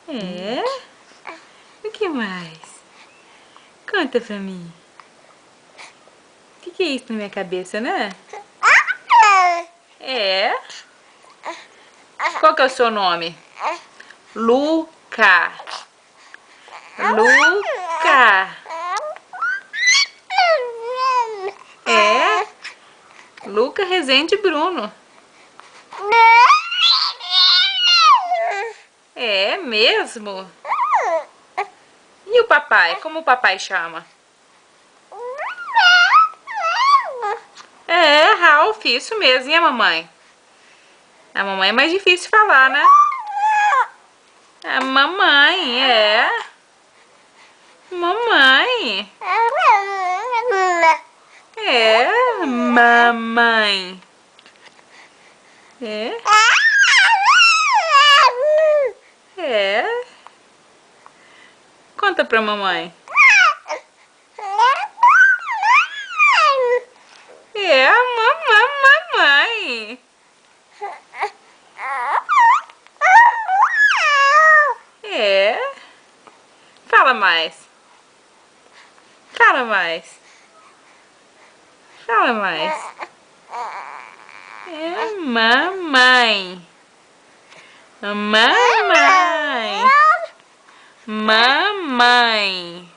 É? O que mais? Conta pra mim. O que é isso na minha cabeça, né? É? Qual que é o seu nome? Luca. Luca. É? Luca Rezende Bruno. É mesmo? E o papai? Como o papai chama? É, Ralph, isso mesmo. E a mamãe? A mamãe é mais difícil falar, né? A mamãe, é. Mamãe. É, mamãe. É. É. Conta pra mamãe. É a mamãe. É. Fala mais. Fala mais. Fala mais. É mamãe. Mamãe. Mamãe.